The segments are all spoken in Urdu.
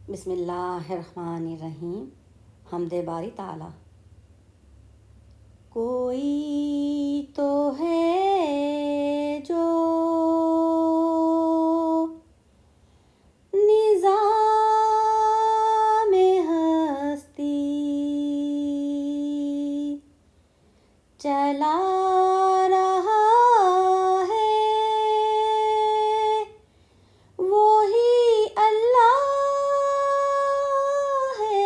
بسم اللہ الرحمن الرحیم۔ حمد باری تعالی۔ کوئی تو ہے جو نظام ہستی چلا رہا ہے، وہی اللہ ہے۔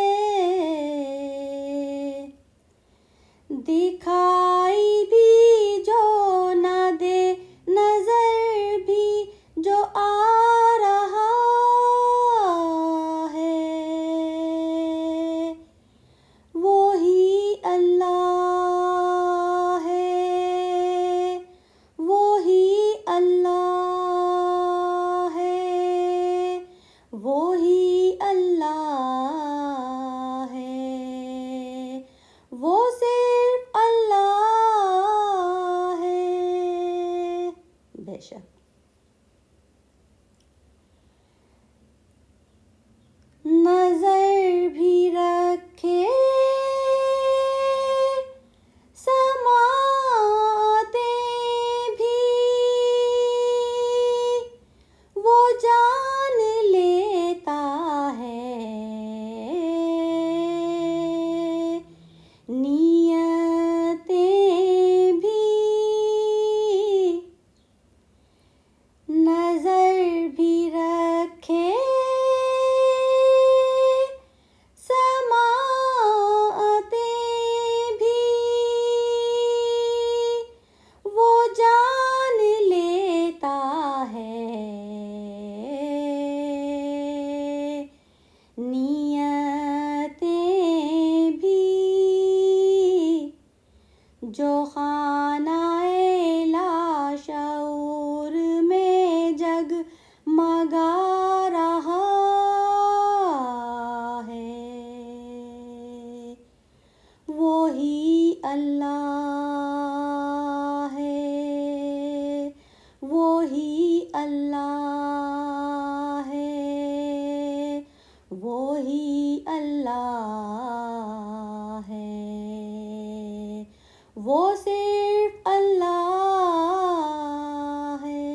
دکھائی بھی جو نہ دے، نظر بھی جو آ رہا ہے، وہی اللہ ہے، وہی اللہ ہے، وہی اللہ ہے، وہ صرف اللہ ہے۔ بے شک نظر بھی رکھے، سماعتیں بھی، وہ جان لیتا ہے، نیتیں بھی، نظر بھی رکھے، سماعتیں بھی، وہ جان لیتا ہے، نیتیں بھی، جو خانہ لاشعور میں جگمگا رہا ہے، وہی اللہ ہے، وہی اللہ ہے، وہی اللہ ہے، وہ صرف اللہ ہے۔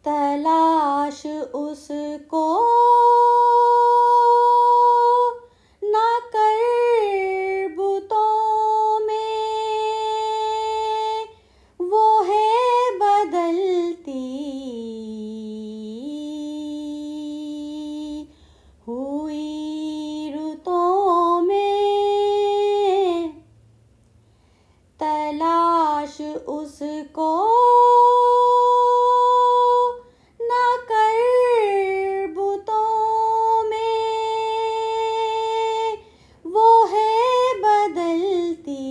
تلاش اس کو نہ کر بتوں میں، وہ ہے بدلتی ہوئی رتوں میں۔ تلاش اس کو نہ کر بتوں میں، وہ ہے بدلتی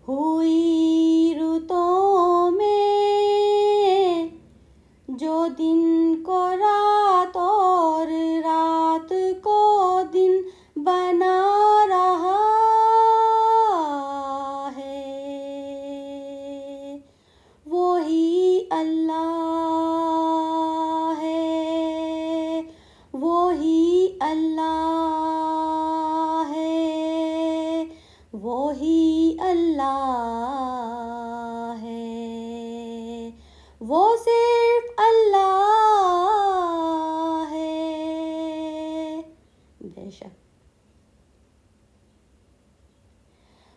ہوئی رتوں میں، جو دن کو رات اور رات کو دن بنا رہا ہے، وہی اللہ ہے، وہی اللہ ہے، وہی اللہ ہے، وہ صرف اللہ ہے۔ بے شک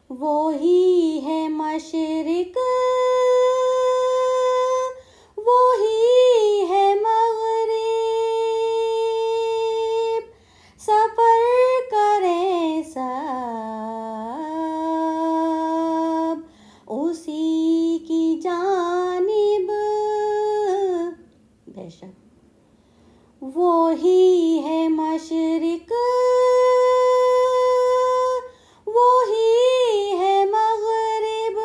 وہی ہے مشرق، وہی ہے مغرب، سفر کریں سب اسی کی جانب۔ بے شک وہی ہے مشرق، وہی ہے مغرب،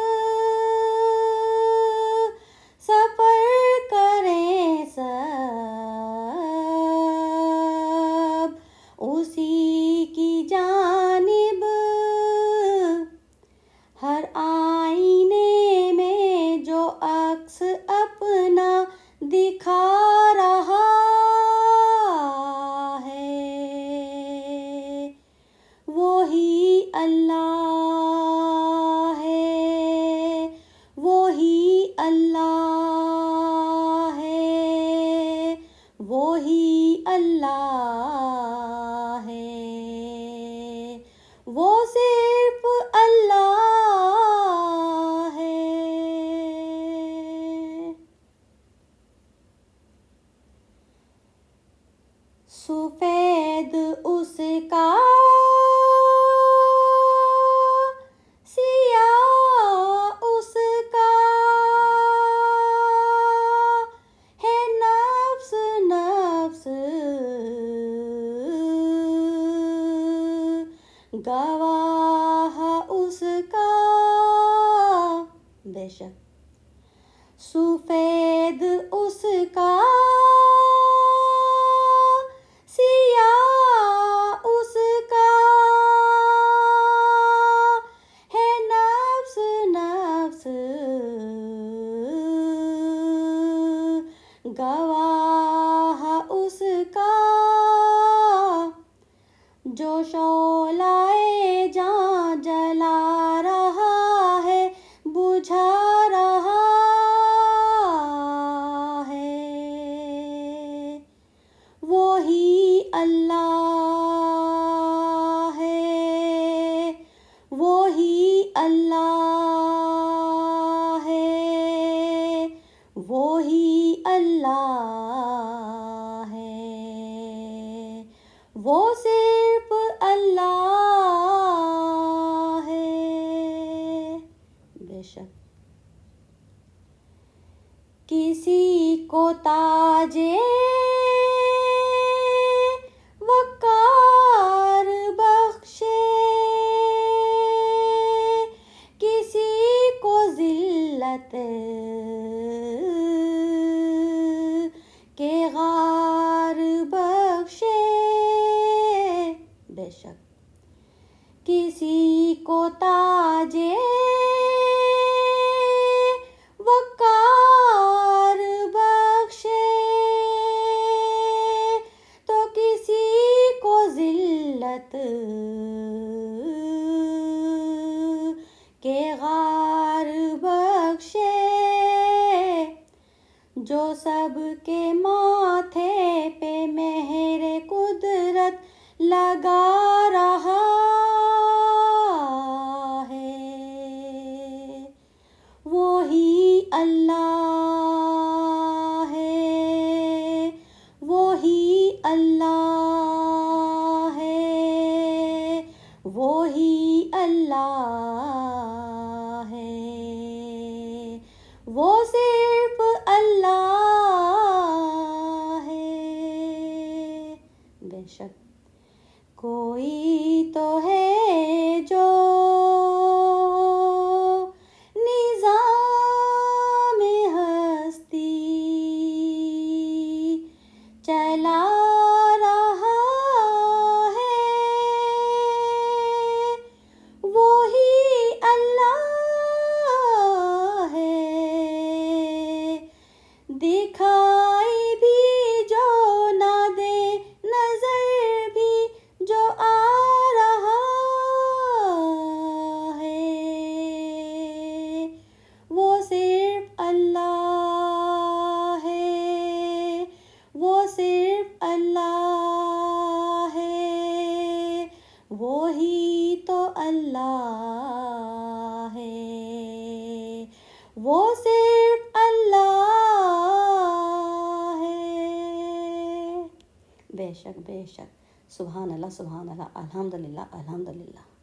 بے شک سفید اس کا سیاہ اس کا ہے نفس نفس گواہ اس کا جو شعلۂ جاں جلا رہا ہے بجھا رہا ہے وہی اللہ ہے وہی اللہ ہے وہی اللہ ہے وہ صرف اللہ ہے بے شک کسی کو تاجے وقار بخشے کسی کو ذلت کے غار بخشے بے شک کسی کو تاجے وقار بخشے تو کسی کو ذلت کے غار بخشے جو سب کے ماتھے پہ مہر قدرت لگا رہا ہے وہی اللہ ہے وہی اللہ ہے وہی اللہ ہے وہ صرف اللہ ہے بے شک کوئی تو ہے جو نظام ہستی چلا رہا ہے وہی اللہ ہے دکھائی بھی جو نہ دے نظر بھی جو آ رہا ہے وہ صرف اللہ ہے وہ صرف اللہ ہے وہی تو اللہ ہے وہ صرف اللہ ہے بے شک سبحان اللہ الحمدللہ الحمدللہ